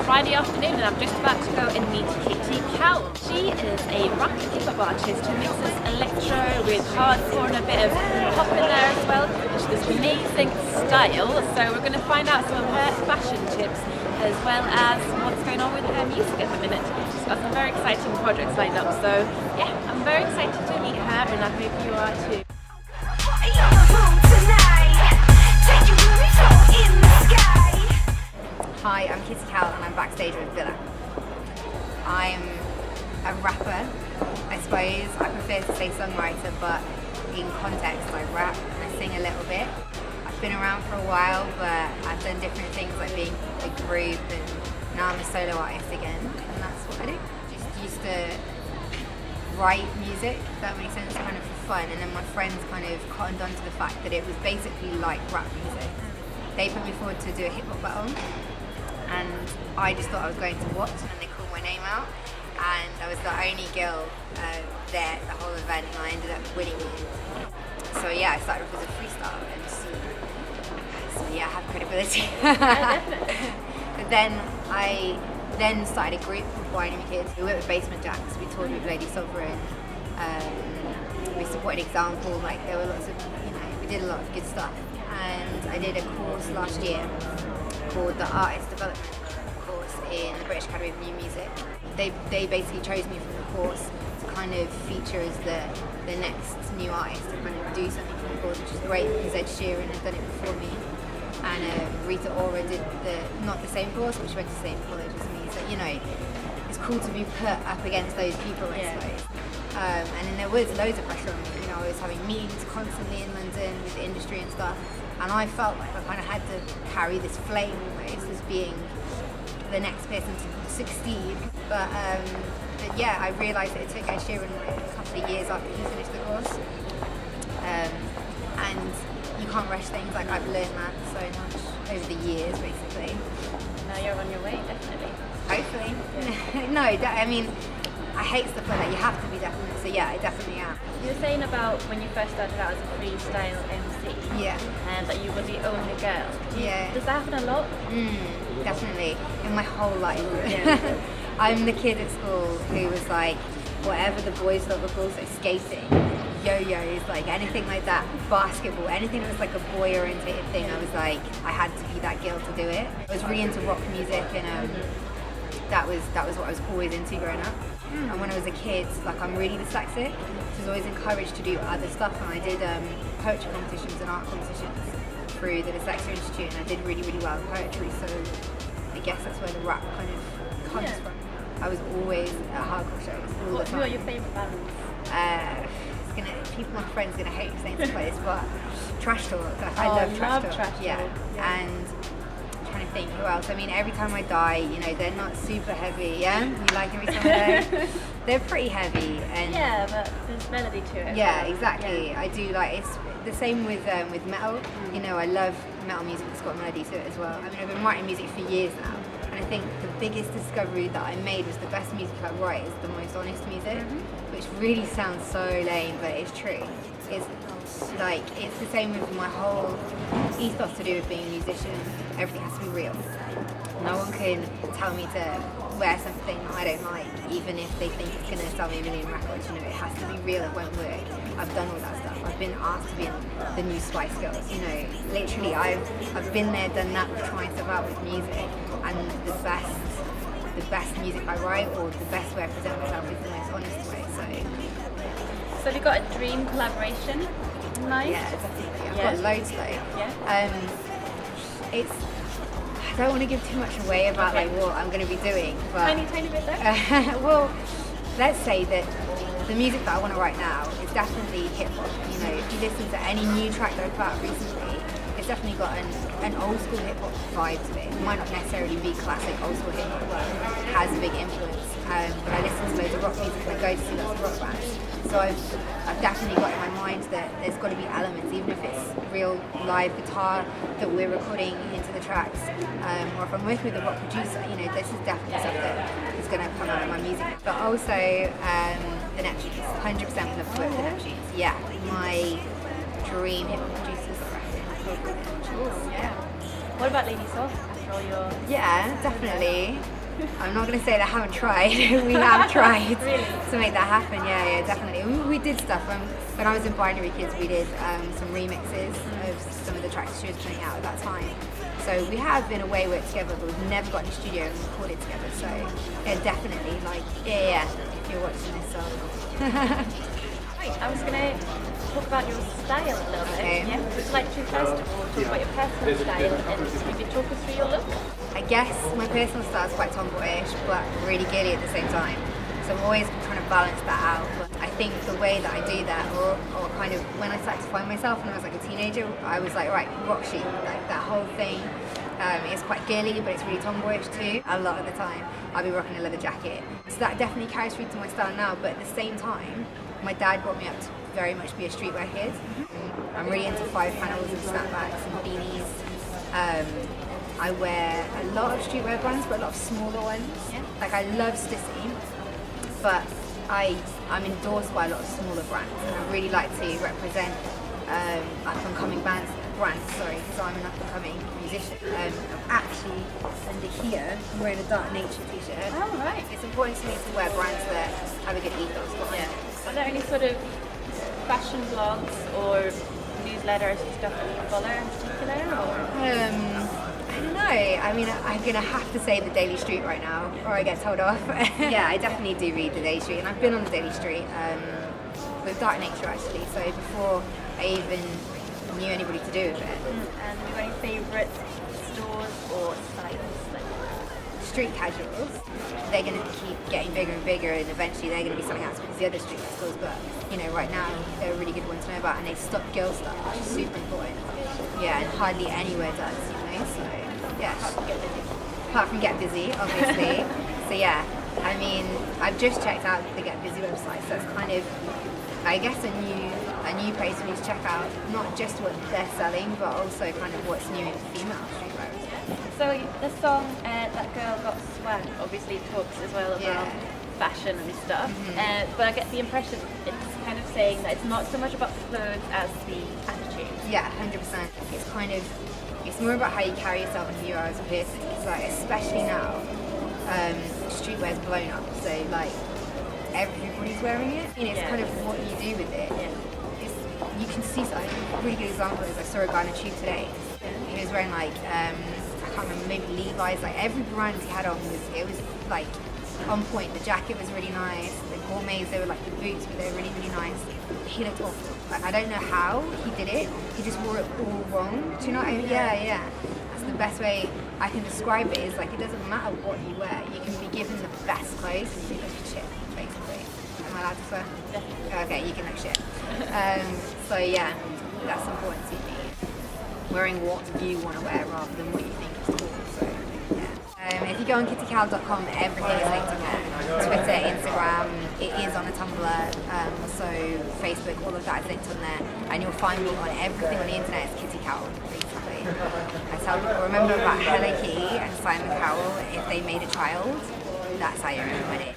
Friday afternoon and I'm just about to go and meet Kitty Cowell. She is a rock hip-hop artist who mixes electro with hardcore and a bit of pop in there as well. She has this amazing style, so we're going to find out some of her fashion tips as well as what's going on with her music at the minute. She's got some very exciting projects lined up, so yeah, I'm very excited to meet her and I hope you are too. Hi, I'm Kitty Cowell and I'm backstage with Bella. I'm a rapper, I suppose. I prefer to say songwriter, but in context I rap and I sing a little bit. I've been around for a while, but I've done different things like being a group, and now I'm a solo artist again, and that's what I do. Just used to write music, if that makes sense, kind of for fun, and then my friends kind of cottoned on to the fact that it was basically like rap music. They put me forward to do a hip hop battle, and I just thought I was going to watch, and then they called my name out, and I was the only girl there at the whole event, and I ended up winning it. So yeah, I started off as a freestyle MC. So yeah, I have credibility. But then I started a group called Whiny Kids. We worked with Basement Jacks, we toured with Lady Sovereign, we supported Example, like there were lots of, we did a lot of good stuff. And I did a course last year called the Artist Development course in the British Academy of New Music. They basically chose me from the course to kind of feature as the next new artist to kind of do something from the course, which is great because Ed Sheeran had done it before me. And Rita Ora did not the same course, but she went to the same college as me. So, it's cool to be put up against those people, I suppose. And then there was loads of pressure on me. I was having meetings constantly in London with the industry and stuff. And I felt like I kind of had to carry this flame almost as being the next person to succeed. But yeah, I realised that it took Ed Sheeran like a couple of years after he finished the course. And you can't rush things, like I've learned that so much over the years basically. Now you're on your way, definitely. Hopefully. Yeah. No, I hate stuff like that, you have to be definite, so yeah, I definitely am. You were saying about when you first started out as a freestyle MC, and that you were the only girl. Does that happen a lot? Definitely, in my whole life. Yeah. I'm the kid at school who was like, whatever the boys thought were cool, so skating, yo-yos, like anything like that, basketball, anything that was like a boy-orientated thing, I was like, I had to be that girl to do it. I was really into rock music, and that was what I was always into growing up. And when I was a kid, like I'm really dyslexic, so I was always encouraged to do other stuff, and I did poetry competitions and art competitions through the Dyslexia Institute, and I did really, really well in poetry, so I guess that's where the rap kind of comes from. I was always at hardcore shows all the time. Who are your favourite bands? My friends are gonna hate me saying stuff like this, but Trash Talk. I love Trash Talk. Yeah. And I'm trying to think who else. I mean, Every Time I Die, they're not super heavy. Yeah, you like Every Time I Die? They're pretty heavy, and yeah, but there's melody to it. Yeah, exactly. Yeah. I do like it's the same with metal. I love metal music that's got melody to it as well. I mean, I've been writing music for years now. And I think the biggest discovery that I made was the best music I write is the most honest music, which really sounds so lame, but it's true. It's the same with my whole ethos to do with being a musician. Everything has to be real. No one can tell me to wear something that I don't like, even if they think it's going to sell me a million records. It has to be real, it won't work. I've done all that stuff. I've been asked to be in the new Spice Girls, literally I've been there, done that, trying stuff out with music, and the best music I write, or the best way I present myself, is the most honest way. So have you got a dream collaboration? Nice. Yeah, definitely. I've got loads though. Yeah. I don't want to give too much away about what I'm going to be doing, but tiny bit there. well, let's say that the music that I want to write now is definitely hip hop. If you listen to any new track that I've put out recently, it's definitely got an old school hip hop vibe to it. It might not necessarily be classic old school hip hop, but it has a big influence. But I listen to loads of rock music, and I go to see lots of rock bands. So I've definitely got in my mind that there's got to be elements, even if it's real live guitar that we're recording into the tracks, or if I'm working with a rock producer, this is definitely stuff that is going to come out of my music. But also the Neptunes, 100% love to work with the Neptunes. Yeah, my dream hip hop producers, I reckon. Yeah. What about Lady Soul? control your... Yeah, definitely. I'm not going to say that I haven't tried. We have tried to make that happen. Yeah, definitely. We did stuff. When I was in Binary Kids, we did some remixes of some of the tracks she was putting out at that time. So we have been away work together, but we've never got in the studio and recorded together. So yeah, definitely. Like, yeah. If you're watching this song. Right, I was going to talk about your style a little bit. Okay. Yeah. Would you like to first of all talk about your personal style and maybe talk us through your look? I guess my personal style is quite tomboyish, but really girly at the same time. So I'm always trying to balance that out. But I think the way that I do that, or kind of when I started to find myself when I was like a teenager, I was like, right, rock chic, like that whole thing. It's quite girly, but it's really tomboyish too. A lot of the time, I'll be rocking a leather jacket. So that definitely carries through to my style now. But at the same time, my dad brought me up to very much be a streetwear kid. I'm really into 5 panels and snapbacks and beanies. I wear a lot of streetwear brands, but a lot of smaller ones. Yeah. Like I love Stissy, but I'm endorsed by a lot of smaller brands, and I really like to represent up-and-coming brands. So I'm an up-and-coming musician. Actually, under here, I'm wearing a Dark Nature t-shirt. Oh, right. It's important to me to wear brands that have a good ethos behind them. Are there any sort of fashion blogs or newsletters and stuff that you follow in particular? Or? I don't know. I mean, I'm going to have to say the Daily Street right now, or I get told off. Yeah, I definitely do read the Daily Street, and I've been on the Daily Street with Dark Nature actually, so before I even knew anybody to do with it. And do you have any favourite stores or styles? Street casuals, they're going to keep getting bigger and bigger, and eventually they're going to be selling out to the other street stores, but you know, right now they're a really good one to know about, and they stock girl stuff, which is super important. Yeah, and hardly anywhere does, you know, so yeah. Apart from Get Busy, obviously. So yeah, I mean, I've just checked out the Get Busy website, so it's kind of, I guess, a new place for me to check out, not just what they're selling, but also kind of what's new in female streetwear. So the song That Girl Got Swag obviously talks as well about fashion and stuff, but I get the impression it's kind of saying that it's not so much about the clothes as the attitude. Yeah, 100%. It's kind of, it's more about how you carry yourself and who you are as a person. It's like, especially now, streetwear's blown up, so like everybody's wearing it. You know, it's kind of what you do with it. You can see, a really good example is I saw a guy on a tube today. He was wearing like, I can't remember, maybe Levi's, like every brand he had on was like on point. The jacket was really nice, the gourmets, they were like the boots, but they were really, really nice. He looked awful. Like I don't know how he did it, he just wore it all wrong. Do you know what I mean? Yeah. That's the best way I can describe it, is like it doesn't matter what you wear, you can be given the best clothes and you look shit, basically. Am I allowed to swear? Yeah. Okay, you can look shit. So yeah, that's important to me. Wearing what you want to wear rather than what you think is cool. So yeah. If you go on kittycowell.com, everything is linked on there. Twitter, Instagram, it is on a Tumblr, so Facebook, all of that is linked on there. And you'll find me on everything on the internet as Kitty Cowell, basically. I tell people, remember about Bella Qvist and Simon Cowell, if they made a child, that's how you remember it.